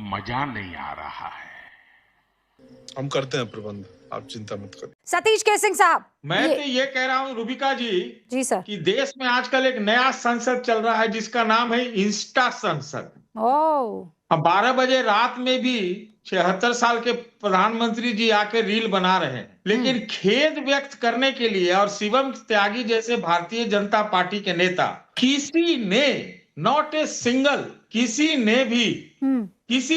मजा नहीं आ रहा है। हम करते हैं प्रबंध, आप चिंता मत करिए। सतीश केसिंग साहब, मैं तो ये कह रहा हूँ रुबिका जी सर, कि देश में आजकल एक नया संसद चल रहा है जिसका नाम है इंस्टा संसद। अब 12 बजे रात में भी 76 साल के प्रधानमंत्री जी आके रील बना रहे हैं, लेकिन खेद व्यक्त करने के लिए और शिवम त्यागी जैसे भारतीय जनता पार्टी के नेता किसी ने नॉट ए सिंगल किसी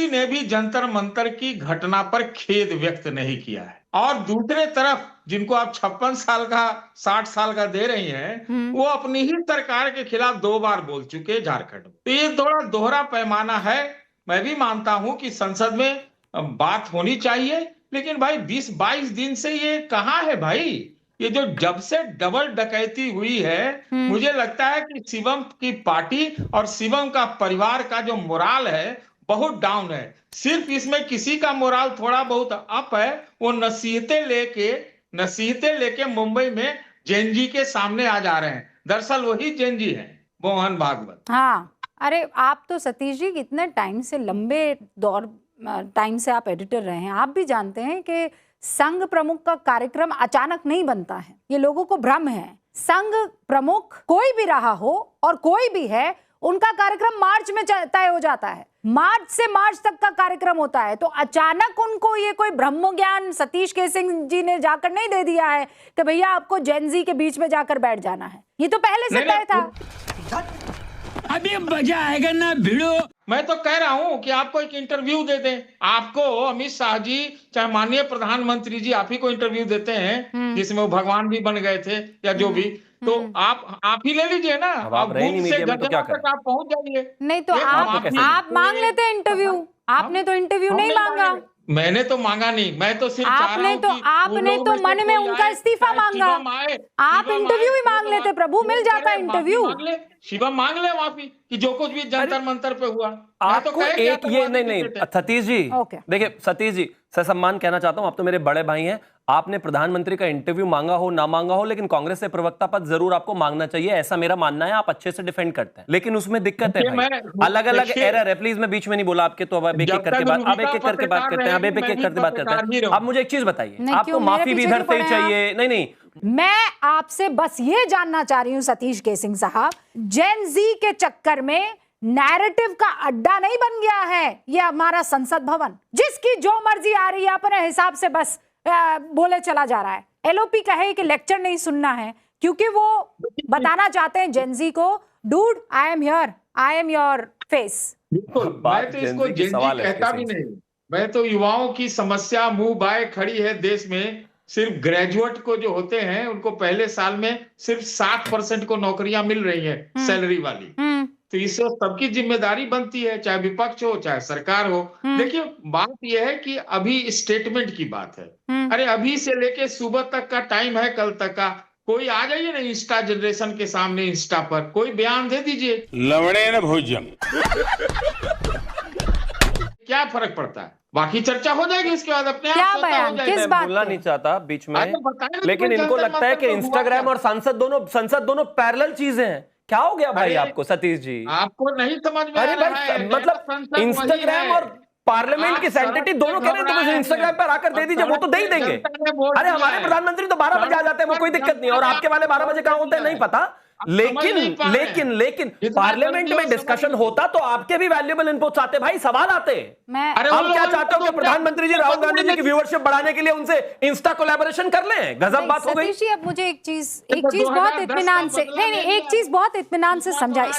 ने भी जंतर मंतर की घटना पर खेद व्यक्त नहीं किया है। और दूसरे तरफ जिनको आप 56 साल का 60 साल का दे रही हैं, वो अपनी ही सरकार के खिलाफ 2 बार बोल चुके झारखंड में। तो ये थोड़ा दोहरा पैमाना है। मैं भी मानता हूं कि संसद में बात होनी चाहिए, लेकिन भाई 20-22 दिन से ये कहाँ है भाई? ये जो जब से डबल डकैती हुई है, मुझे लगता है कि शिवम की पार्टी और शिवम का परिवार का जो मोराल है बहुत डाउन है। सिर्फ इसमें किसी का मोराल थोड़ा बहुत अप है, वो नसीहतें लेके मुंबई में जेएनजी के सामने आ जा रहे हैं। दरअसल वही जेएनजी है, मोहन भागवत। हाँ, अरे आप तो सतीश जी कितने टाइम से, लंबे टाइम से आप एडिटर रहे हैं, आप भी जानते हैं कि संघ प्रमुख का कार्यक्रम अचानक नहीं बनता है। ये लोगों को भ्रम है। संघ प्रमुख कोई भी रहा हो और कोई भी है, उनका कार्यक्रम मार्च में तय हो जाता है। मार्च से मार्च तक का कार्यक्रम होता है। तो अचानक उनको ये कोई ब्रह्म ज्ञान सतीश केसिंग जी ने जाकर नहीं दे दिया है कि भैया आपको जेनजी के बीच में जाकर बैठ जाना है। ये तो पहले से तय था। अभी मजा आएगा ना भिड़ो। मैं तो कह रहा हूं कि आपको एक इंटरव्यू दे दें। आपको अमित शाह जी, चाहे माननीय प्रधानमंत्री जी आप ही को इंटरव्यू देते हैं, जिसमें वो भगवान भी बन गए थे या जो भी, तो आप ही ले लीजिए ना। आप रहे नहीं मीडिया में तो क्या करें? आप पहुंच जाइए। नहीं तो आप मांग लेते हैं इंटरव्यू। आपने तो इंटरव्यू नहीं मांगा। मैंने तो मांगा नहीं, मैं तो सिर्फ आपने तो मन में उनका इस्तीफा मांगा। आप इंटरव्यू भी मांग लेते प्रभु, मिल जाता इंटरव्यू। शिवम मांग ले माफी कि जो कुछ भी जंतर मंतर पे हुआ। आपको एक ये नहीं सतीश जी, देखिए सतीश जी ससम्मान कहना चाहता हूं, आप तो मेरे बड़े भाई हैं। आपने प्रधानमंत्री का इंटरव्यू मांगा हो ना मांगा हो, लेकिन कांग्रेस से प्रवक्ता पद जरूर आपको मांगना चाहिए, ऐसा मेरा मानना है। आप अच्छे से डिफेंड करते हैं, लेकिन उसमें दिक्कत है भाई, अलग अलग एरर है। प्लीज मैं बीच में नहीं बोला आपके, तो अब एक एक करके बात करते हैं। अब मुझे एक चीज बताइए, आपको माफी भी इधर से ही चाहिए? नहीं, मैं आपसे बस ये जानना चाह रही हूं सतीश केसिंग साहब, जेन जी के चक्कर में नैरेटिव का अड्डा नहीं बन गया है ये हमारा संसद भवन, जिसकी जो मर्जी आ रही है अपने हिसाब से बस बोले चला जा रहा है। एलओपी कहे कि लेक्चर नहीं सुनना है, क्योंकि वो बताना चाहते हैं जेनजी को, dude I am here, I am your face. मैं तो इसको जेनजी कहता भी नहीं। मैं तो युवाओं की समस्या मुंह बाए खड़ी है देश में। सिर्फ ग्रेजुएट को जो होते हैं उनको पहले साल में सिर्फ 60% को नौकरियां मिल रही हैं सैलरी वाली। तो इससे सबकी जिम्मेदारी बनती है, चाहे विपक्ष हो चाहे सरकार हो। देखिए बात यह है कि अभी स्टेटमेंट की बात है। अरे अभी से लेके सुबह तक का टाइम है, कल तक का। कोई आ जाइए ना इंस्टा जनरेशन के सामने, इंस्टा पर कोई बयान दे दीजिए, लवड़े न भोजन। क्या फर्क पड़ता है? बाकी चर्चा हो जाएगी इसके बाद अपने क्या आप बयान, किस बात बोलना नहीं चाहता बीच में, लेकिन तो इनको लगता है कि इंस्टाग्राम और संसद दोनों पैरेलल चीजें हैं। क्या हो गया भाई आपको सतीश जी? आपको नहीं समझ में? अरे भाई मतलब इंस्टाग्राम और पार्लियामेंट की सैंक्टिटी दोनों कह रहे हैं तो इंस्टाग्राम पर आकर दे दीजिए, वो तो दे ही देंगे। अरे हमारे प्रधानमंत्री तो 12 बजे आ जाते हैं, वो कोई दिक्कत नहीं, और आपके वाले 12 बजे कहां होते हैं नहीं पता। लेकिन पार्लियामेंट में डिस्कशन होता तो आपके भी वैल्यूएबल इनपुट्स आते भाई, सवाल आते। हम क्या चाहते हो कि प्रधानमंत्री जी राहुल गांधी जी की व्यूअरशिप बढ़ाने के लिए उनसे इंस्टा कोलैबोरेशन कर लें? गजब बात हो गई। अब मुझे एक चीज बहुत इत्मीनान से एक चीज बहुत इत्मीनान से समझाई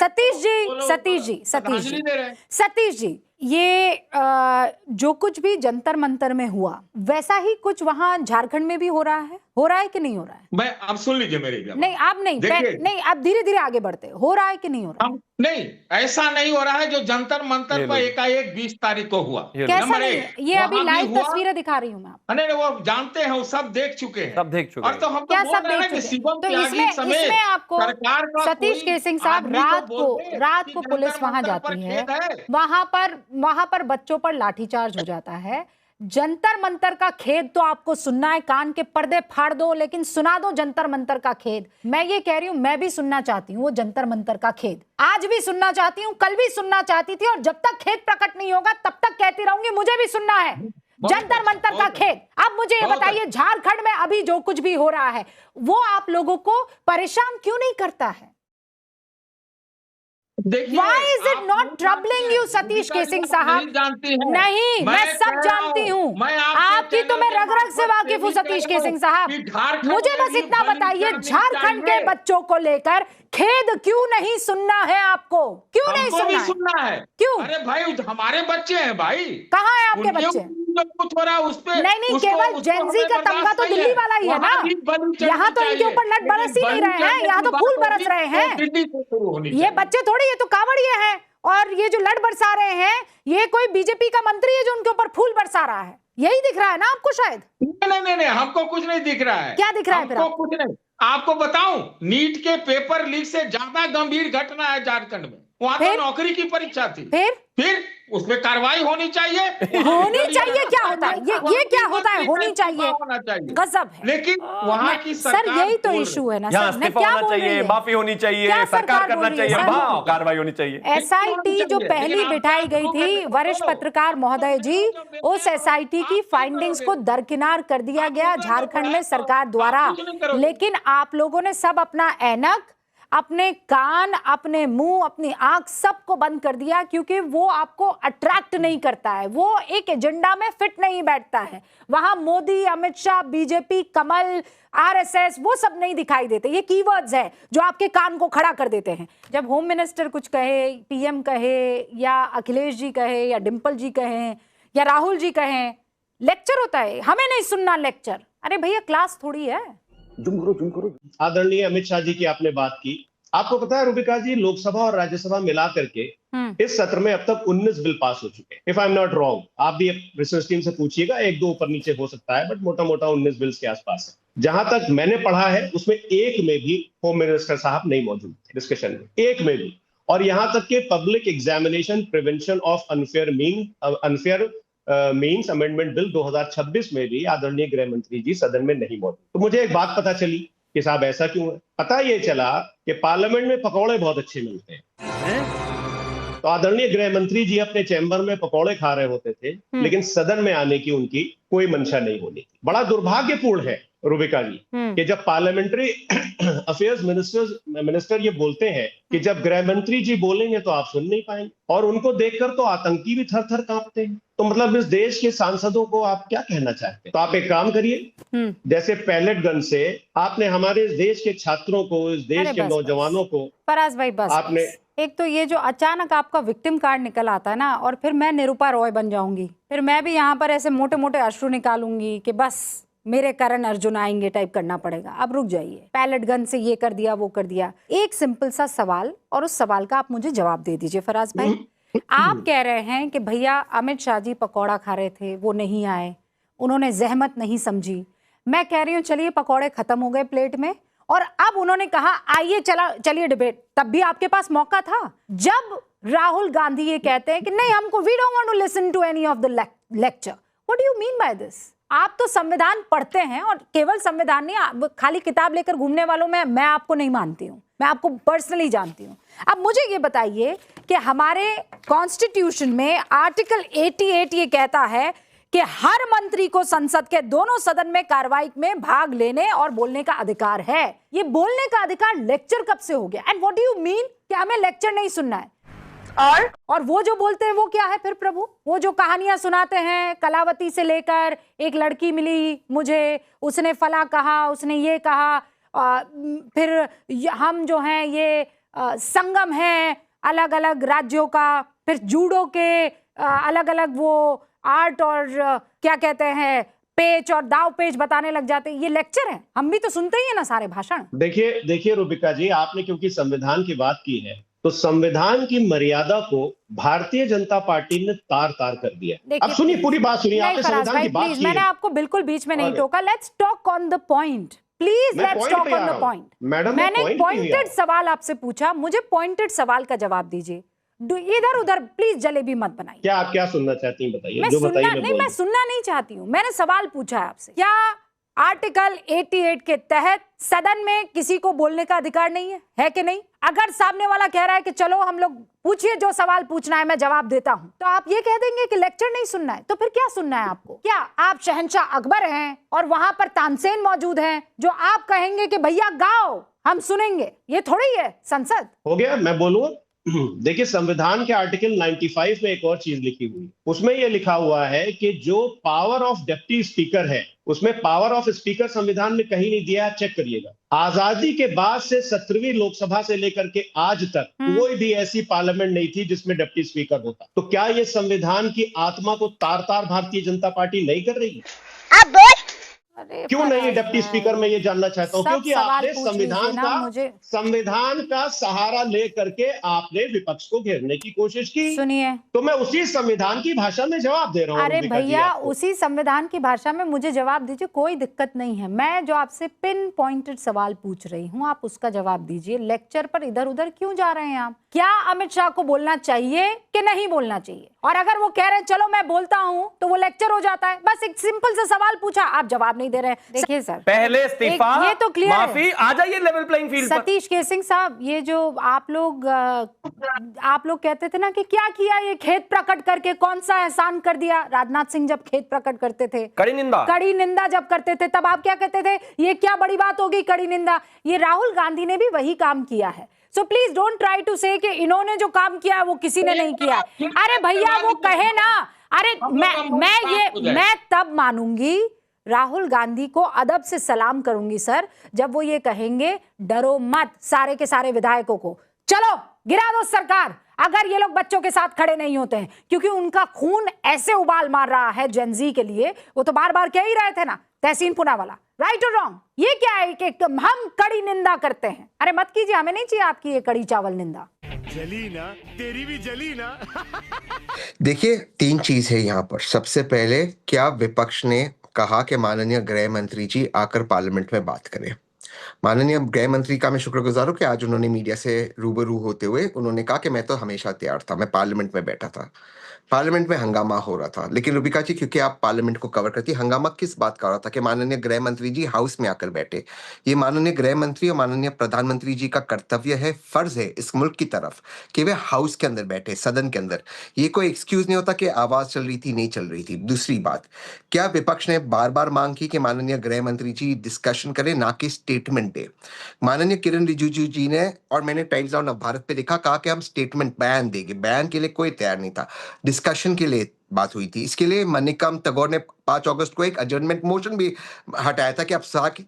सतीश जी, ये जो कुछ भी जंतर मंतर में हुआ वैसा ही कुछ वहां झारखंड में भी हो रहा है कि नहीं हो रहा है? मैं आप सुन लीजिए मेरी बात। नहीं आप नहीं आप धीरे धीरे आगे बढ़ते, हो रहा है कि नहीं हो रहा है? नहीं, ऐसा नहीं हो रहा है जो जंतर मंतर पर एकाएक 20 तारीख को हुआ। कैसा नहीं? ये अभी लाइव तस्वीरें दिखा रही हूँ मैं आपको। नहीं वो जानते हैं, वो सब देख चुके हैं। और तो हम क्या सब देख चुके हैं? तो इसमें आपको सतीश केसिंग साहब, रात को पुलिस वहां जाती है, वहां पर बच्चों पर लाठीचार्ज हो जाता है। जंतर मंतर का खेद तो आपको सुनना है, कान के पर्दे फाड़ दो लेकिन सुना दो जंतर मंतर का खेद। मैं ये कह रही हूं, मैं भी सुनना चाहती हूँ वो जंतर मंतर का खेद, आज भी सुनना चाहती हूँ, कल भी सुनना चाहती थी, और जब तक खेद प्रकट नहीं होगा तब तक कहती रहूंगी मुझे भी सुनना है जंतर मंतर का खेद। अब मुझे ये बताइए, झारखंड में अभी जो कुछ भी हो रहा है वो आप लोगों को परेशान क्यों नहीं करता है? Why is it not troubling you, Satish casing साहब? नहीं, मैं सब जानती हूँ, आपकी तो मैं रग रग से वाकिफ हूँ सतीश केसिंग साहब। मुझे बस इतना बताइए, झारखंड के बच्चों को लेकर खेद क्यों नहीं सुनना है आपको? क्यों नहीं सुनना है? क्यों? अरे भाई हमारे बच्चे हैं भाई। कहाँ है आपके बच्चे? कुछ हो रहा है उस पे नहीं, केवल जेनजी का तमगा तो दिल्ली वाला ही है ना, यहाँ तो इनके ऊपर लट बरस ही नहीं रहे हैं, यहाँ तो फूल बरस रहे हैं। ये बच्चे थोड़ी, ये तो कावड़िए हैं, और ये जो लट बरसा रहे हैं ये कोई बीजेपी का मंत्री है जो उनके ऊपर फूल बरसा रहा है। यही दिख रहा है ना आपको शायद? नहीं, हमको कुछ नहीं दिख रहा है। क्या दिख रहा है फिर? कुछ नहीं। आपको बताऊं, नीट के पेपर लीक से ज्यादा गंभीर घटना है झारखंड में। वहां तो नौकरी की परीक्षा थी, फिर उसमें कार्रवाई होनी चाहिए। होनी चाहिए क्या होता है? ये क्या होता है? होनी चाहिए, गजब है। लेकिन वहां की सर यही तो इशू है ना सर, इस्तीफा होना चाहिए, माफी होनी चाहिए, सरकार करना चाहिए, कार्रवाई होनी चाहिए। SIT जो पहली बिठाई गई थी, वरिष्ठ पत्रकार महोदय जी, उस SIT की फाइंडिंग्स को दरकिनार कर दिया गया झारखंड में सरकार द्वारा, लेकिन आप लोगों ने सब अपना ऐनक, अपने कान, अपने मुंह, अपनी आंख सबको बंद कर दिया, क्योंकि वो आपको अट्रैक्ट नहीं करता है, वो एक एजेंडा में फिट नहीं बैठता है। वहां मोदी, अमित शाह, बीजेपी, कमल, RSS वो सब नहीं दिखाई देते। ये कीवर्ड्स है जो आपके कान को खड़ा कर देते हैं। जब होम मिनिस्टर कुछ कहे, PM कहे, या अखिलेश जी कहे, या डिम्पल जी कहें, या राहुल जी कहें, लेक्चर होता है, हमें नहीं सुनना लेक्चर। अरे भैया क्लास थोड़ी है। आदरणीय अमित शाह जी की आपने बात की। आपको पता है रूबिका जी, लोकसभा और राज्यसभा मिला करके इस सत्र में अब तक 19 बिल पास हो चुके हैं, if I am not wrong. आप भी रिसर्च टीम से पूछिएगा, एक दो ऊपर नीचे हो सकता है, बट मोटा मोटा 19 बिल्स के आसपास है। जहां तक मैंने पढ़ा है उसमें एक में भी होम मिनिस्टर साहब नहीं मौजूद थे डिस्कशन में, एक में भी। और यहां तक के public examination prevention of unfair means amendment bill 2026 में भी आदरणीय गृह मंत्री जी सदन में नहीं मौजूद। तो मुझे एक बात पता चली कि साहब ऐसा क्यों है। पता ये चला कि पार्लियामेंट में पकौड़े बहुत अच्छे मिलते हैं, तो आदरणीय गृह मंत्री जी अपने चैम्बर में पकौड़े खा रहे होते थे, लेकिन सदन में आने की उनकी कोई मंशा नहीं होनी थी। बड़ा दुर्भाग्यपूर्ण है रूबिका जी कि जब पार्लियामेंट्री अफेयर्स मिनिस्टर ये बोलते हैं कि जब गृह मंत्री जी बोलेंगे तो आप सुन नहीं पाएंगे, और उनको देखकर तो आतंकी भी थर थर कांपते हैं। तो मतलब इस देश के सांसदों को आप क्या कहना चाहते हैं? तो आप एक काम करिए, जैसे पैलेट गन से आपने हमारे इस देश के छात्रों को, इस देश के नौजवानों को, फराज भाई बस आपने एक तो ये जो अचानक आपका विक्टिम कार्ड निकल आता है ना, और फिर मैं निरूपा रॉय बन जाऊंगी, फिर मैं भी यहाँ पर ऐसे मोटे मोटे अश्रु निकालूंगी कि बस मेरे करण अर्जुन आएंगे टाइप करना पड़ेगा। अब रुक जाइए, पैलेट गन से ये कर दिया वो कर दिया। एक सिंपल सा सवाल, और उस सवाल का आप मुझे जवाब दे दीजिए फराज भाई। आप कह रहे हैं कि भैया अमित शाह जी पकौड़ा खा रहे थे, वो नहीं आए, उन्होंने जहमत नहीं समझी। मैं कह रही हूँ चलिए पकौड़े खत्म हो गए प्लेट में, और अब उन्होंने कहा आइए चलिए डिबेट। तब भी आपके पास मौका था। जब राहुल गांधी ये कहते हैं कि नहीं हमको we don't want to listen to any of the lecture, what do you mean by this? आप तो संविधान पढ़ते हैं, और केवल संविधान नहीं, खाली किताब लेकर घूमने वालों में मैं आपको नहीं मानती हूँ, मैं आपको पर्सनली जानती हूँ। अब मुझे ये बताइए कि हमारे कॉन्स्टिट्यूशन में आर्टिकल 88 ये कहता है कि हर मंत्री को संसद के दोनों सदन में कार्रवाई में भाग लेने और बोलने का अधिकार है। ये बोलने का अधिकार लेक्चर कब से हो गया? And what do you mean कि हमें लेक्चर नहीं सुनना है? और वो जो बोलते हैं वो क्या है फिर प्रभु? वो जो कहानियां सुनाते हैं, कलावती से लेकर एक लड़की मिली मुझे, उसने फला कहा, उसने ये कहा, फिर हम जो हैं ये संगम है अलग अलग राज्यों का, फिर जूडो के अलग अलग वो आर्ट और क्या कहते हैं पेच और दाव पेच बताने लग जाते हैं। ये लेक्चर है? हम भी तो सुनते ही है ना सारे भाषण। देखिए रूबिका जी, आपने क्योंकि संविधान की बात की है, तो संविधान की मर्यादा को भारतीय जनता पार्टी ने तार तार कर दिया। अब सुनिए, पूरी बात सुनिए। आपने संविधान की बात की, मैंने आपको बिल्कुल बीच में नहीं टोका। Let's talk on the point please, let's talk on the point. मैंने पॉइंटेड सवाल आपसे पूछा, मुझे पॉइंटेड सवाल का जवाब दीजिए। इधर उधर प्लीज जलेबी मत बनाइए। क्या आप क्या सुनना चाहती हैं बताइए, मैं जो बताइए सुनना मैं नहीं, बोल मैं दूं। सुनना नहीं चाहती हूँ। मैंने सवाल पूछा है आपसे, क्या आर्टिकल 88 के तहत सदन में किसी को बोलने का अधिकार नहीं है कि नहीं? अगर सामने वाला कह रहा है कि चलो हम लोग पूछिए जो सवाल पूछना है, मैं जवाब देता हूं, तो आप ये कह देंगे कि लेक्चर नहीं सुनना है? तो फिर क्या सुनना है आपको? क्या आप शहंशाह अकबर हैं और वहां पर तानसेन मौजूद हैं जो आप कहेंगे कि भैया गाओ हम सुनेंगे? ये थोड़ी है संसद। हो गया, मैं बोलूं। देखिए, संविधान के आर्टिकल 95 में एक और चीज लिखी हुई, उसमें यह लिखा हुआ है कि जो पावर ऑफ डिप्टी स्पीकर है, उसमें पावर ऑफ स्पीकर संविधान में कहीं नहीं दिया है, चेक करिएगा। आजादी के बाद से 17वीं लोकसभा से लेकर के आज तक कोई भी ऐसी पार्लियामेंट नहीं थी जिसमें डिप्टी स्पीकर होता। तो क्या ये संविधान की आत्मा को तार तार भारतीय जनता पार्टी नहीं कर रही है? अरे क्यों नहीं डिप्टी स्पीकर, मैं ये जानना चाहता हूं। सब क्योंकि सवाल आपने पूछ लीजिए ना मुझे। संविधान का सहारा ले करके आपने विपक्ष को घेरने की कोशिश की। सुनिए, तो मैं उसी संविधान की भाषा में जवाब दे रहा हूं। अरे अंबिका जी भैया, आपको। उसी संविधान की भाषा में मुझे जवाब दीजिए, कोई दिक्कत नहीं है। मैं जो आपसे पिन पॉइंटेड सवाल पूछ रही हूँ, आप उसका जवाब दीजिए। लेक्चर पर इधर उधर क्यों जा रहे हैं आप? क्या अमित शाह को बोलना चाहिए कि नहीं बोलना चाहिए? और अगर वो कह रहे हैं चलो मैं बोलता हूँ, तो वो लेक्चर हो जाता है। बस एक सिंपल सा सवाल पूछा, आप जवाब नहीं दे रहे। देखिए सर, पहले इस्तीफा, ये तो क्लियर माफी, आ जाइए लेवल प्लेइंग फील्ड पर। सतीश केसिंग साहब, ये जो आप लोग कहते थे ना कि क्या किया ये खेत प्रकट करके, कौन सा एहसान कर दिया? राजनाथ सिंह जब खेत प्रकट करते थे, कड़ी निंदा जब करते थे, तब आप क्या कहते थे? ये क्या बड़ी बात होगी, कड़ी निंदा। ये राहुल गांधी ने भी वही काम किया है। So please don't try to say कि इन्होंने जो काम किया है वो किसी ने नहीं किया। अरे भैया वो कहे ना, अरे मैं तब मानूंगी, राहुल गांधी को अदब से सलाम करूंगी सर, जब वो ये कहेंगे डरो मत सारे के सारे विधायकों को, चलो गिरा दो सरकार, अगर ये लोग बच्चों के साथ खड़े नहीं होते हैं। क्योंकि उनका खून ऐसे उबाल मार रहा है जेनजी के लिए, वो तो बार बार कह ही रहे थे ना, तहसीन पूनावाला। राइट और रॉन्ग? ये क्या है कि हम कड़ी निंदा करते हैं? अरे मत कीजिए, हमें नहीं चाहिए आपकी ये कड़ी चावल निंदा। जली ना, तेरी भी जली ना। देखिए, 3 चीज है यहाँ पर। सबसे पहले, क्या विपक्ष ने कहा कि माननीय गृह मंत्री जी आकर पार्लियामेंट में बात करें। माननीय गृह मंत्री का मैं शुक्रगुजार हूं कि आज उन्होंने मीडिया से रूबरू होते हुए उन्होंने कहा कि मैं तो हमेशा तैयार था, मैं पार्लियामेंट में बैठा था। पार्लियामेंट में हंगामा हो रहा था, लेकिन रुबिका जी, क्योंकि आप पार्लियामेंट को कवर करती, हंगामा किस बात का हो रहा था? कि माननीय गृह मंत्री जी हाउस में आकर बैठे। ये माननीय गृह मंत्री और माननीय प्रधानमंत्री जी का कर्तव्य है, फर्ज है इस मुल्क की तरफ कि वे हाउस के अंदर बैठे, सदन के अंदर। ये कोई एक्सक्यूज नहीं होता कि आवाज चल रही थी, नहीं चल रही थी। दूसरी बात, क्या विपक्ष ने बार बार मांग की कि माननीय गृह मंत्री जी डिस्कशन करें, ना कि स्टेटमेंट दे? माननीय किरण रिजिजू जी ने, और मैंने टाइम्स ऑफ भारत पे लिखा, कहा कि हम स्टेटमेंट बयान देंगे। बयान के लिए कोई तैयार नहीं था, डिस्कशन के लिए बात हुई थी। इसके लिए मनिकम टैगोर ने 5 अगस्त को एक एडजर्नमेंट मोशन भी हटाया था कि अब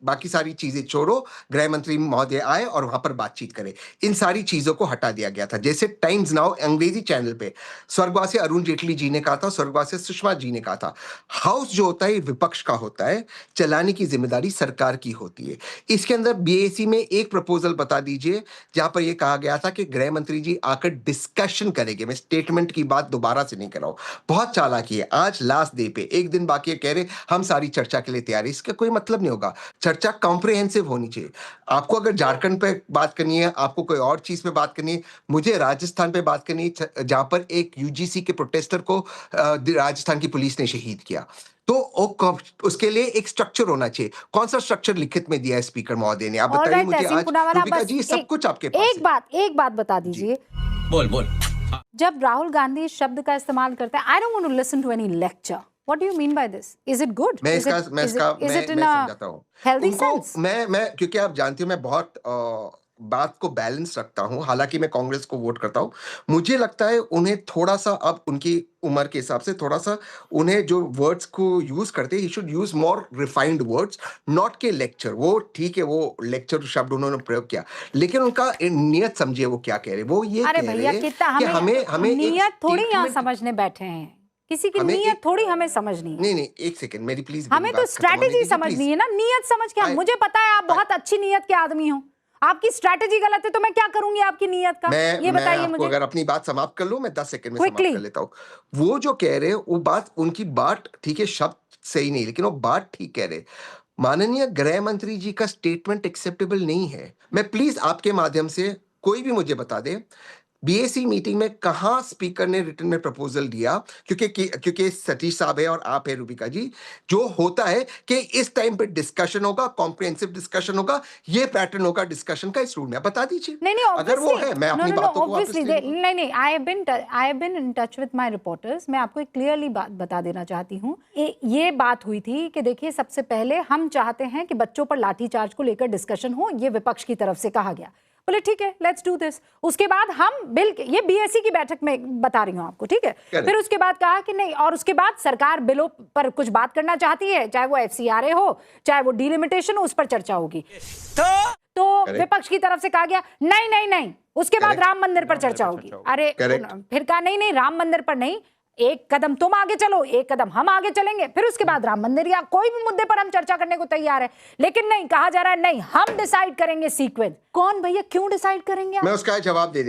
बाकी सारी चीजें छोड़ो, गृह मंत्री महोदय आए और वहां पर बातचीत करें। इन सारी चीजों को हटा दिया गया था। जैसे टाइम्स नाउ अंग्रेजी चैनल पे स्वर्गवासी अरुण जेटली जी ने कहा था, स्वर्गवासी सुषमा जी ने कहा था, हाउस जो होता है विपक्ष का होता है, चलाने की जिम्मेदारी सरकार की होती है। इसके अंदर बीएसी में एक प्रपोजल बता दीजिए जहां पर यह कहा गया था कि गृह मंत्री जी आकर डिस्कशन करेंगे। मैं स्टेटमेंट की बात दोबारा से नहीं कर रहा हूं, बहुत चालाकी है। आज लास्ट डे पे एक दिन बाकी है, कह रहे हम सारी चर्चा के लिए तैयार है। इसका कोई मतलब नहीं होगा। चर्चा कॉम्प्रिहेंसिव होनी चाहिए। आपको अगर झारखंड पे बात करनी है, आपको कोई और चीज पे बात करनी है, मुझे राजस्थान पे बात करनी है जहां पर एक यूजीसी के प्रोटेस्टर को राजस्थान की पुलिस ने शहीद किया। तो उसके लिए एक स्ट्रक्चर होना चाहिए। कौन सा स्ट्रक्चर लिखित में दिया है स्पीकर महोदय ने? आप बताइए मुझे आज। रुबिका जी, सब कुछ आपके पास है। एक बात बता दीजिए। बोल। जब राहुल गांधी शब्द का इस्तेमाल करते हैं, I don't want to listen to any lecture, what do you mean by this? Is it good? मैं समझाता हूँ। Healthy sense? मैं क्योंकि आप जानती हो मैं बहुत बात को बैलेंस रखता हूं, हालांकि मैं कांग्रेस को वोट करता हूं। मुझे लगता है उन्हें थोड़ा सा, अब उनकी उम्र के हिसाब से थोड़ा सा उन्हें जो वर्ड्स को यूज करते हैं, he should use more refined words, not के लेक्चर। वो ठीक है, वो लेक्चर शब्द उन्होंने प्रयोग किया, लेकिन उनका नियत समझिए वो क्या कह रहे। वो ये कह रहे हैं कि हमें नियत थोड़ी यहाँ समझने बैठे हैं, किसी की नियत थोड़ी हमें समझनी है। नहीं, एक सेकंड मेरी प्लीज, हमें तो स्ट्रैटेजी समझनी है ना, नियत समझ के। मुझे पता है आप बहुत अच्छी नियत के आदमी हो, आपकी स्ट्रैटेजी गलत है तो मैं क्या करूंगी आपकी नियत का? ये बताइए मुझे। अगर अपनी बात समाप्त कर लूं, मैं 10 सेकंड में समाप्त कर लेता हूं। वो जो कह रहे हैं वो बात, उनकी बात ठीक है, शब्द सही नहीं, लेकिन वो बात ठीक कह रहे। माननीय गृह मंत्री जी का स्टेटमेंट एक्सेप्टेबल नहीं है। मैं प्लीज आपके माध्यम से, कोई भी मुझे बता दे, बीएसी मीटिंग में कहां स्पीकर ने रिटन में प्रपोजल दिया, क्योंकि सतीश साहब है और आप है रूबिका जी, जो होता है कि इस टाइम पे डिस्कशन होगा, कॉम्प्रिहेंसिव डिस्कशन होगा, ये पैटर्न होगा डिस्कशन का इस रूम में, बता दीजिए। नहीं, अगर वो है, मैं अपनी बातों को वापस ले लूंगा। नहीं, I have been in touch with my reporters. मैं आपको एक क्लियरली बात बता देना चाहती हूँ। ये बात हुई थी कि देखिए, सबसे पहले हम चाहते हैं कि बच्चों पर लाठीचार्ज को लेकर डिस्कशन हो, ये विपक्ष की तरफ से कहा गया। बोले ठीक है, लेट्स डू दिस। उसके बाद हम बिल, ये बीएससी की बैठक में बता रही हूँ आपको, ठीक है। फिर उसके बाद कहा कि नहीं, और उसके बाद सरकार बिलों पर कुछ बात करना चाहती है, चाहे वो FCRA हो, चाहे वो डिलिमिटेशन हो, उस पर चर्चा होगी। तो विपक्ष की तरफ से कहा गया नहीं, उसके बाद राम मंदिर पर चर्चा होगी। अरे फिर कहा नहीं, राम मंदिर पर नहीं, एक कदम तुम आगे चलो, एक कदम हम आगे चलेंगे, फिर उसके बाद राम मंदिर या कोई भी मुद्दे पर हम चर्चा करने को तैयार है। लेकिन नहीं, कहा जा रहा है नहीं, हम डिसाइड करेंगे सीक्वेंस। कौन भैया, क्यों डिसाइड करेंगे आप? मैं उसका जवाब दे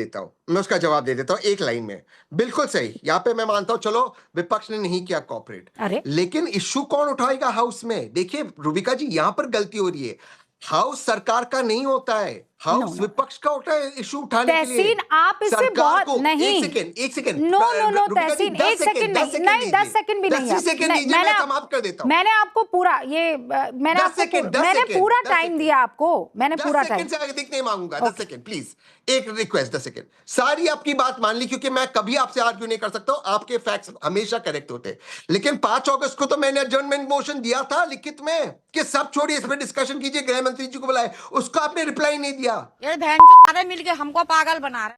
देता हूं एक लाइन में। बिल्कुल सही, यहाँ पे मैं मानता हूं, चलो विपक्ष ने नहीं किया कॉपरेट, लेकिन इश्यू कौन उठाएगा हाउस में? देखिए रूबिका जी, यहाँ पर गलती हो रही है। हाउस सरकार का नहीं होता है, हाउस विपक्ष का होता है इशू उठाने के लिए। तहसीन, आप इससे बहुत नहीं। एक सेकंड नो, तहसीन, 1 सेकंड नहीं, 10 सेकंड भी नहीं। मैं समाप्त कर देता हूं। मैंने आपको पूरा मैंने पूरा टाइम दिया आपको, मैंने पूरा टाइम से अधिक नहीं मांगूंगा। 10 सेकंड प्लीज, एक रिक्वेस्ट, 10 सेकंड। सारी आपकी बात मान ली, क्योंकि मैं कभी आपसे आर्ग्यू नहीं कर सकता हूं, आपके फैक्ट्स हमेशा करेक्ट होते हैं। लेकिन 5 अगस्त को तो मैंने एडजर्नमेंट मोशन दिया था लिखित में कि सब छोड़िए, इस पर डिस्कशन कीजिए, गृह मंत्री जी को बुलाए, उसका आपने रिप्लाई नहीं दिया। ये बहन मिल के हमको पागल बना रहे।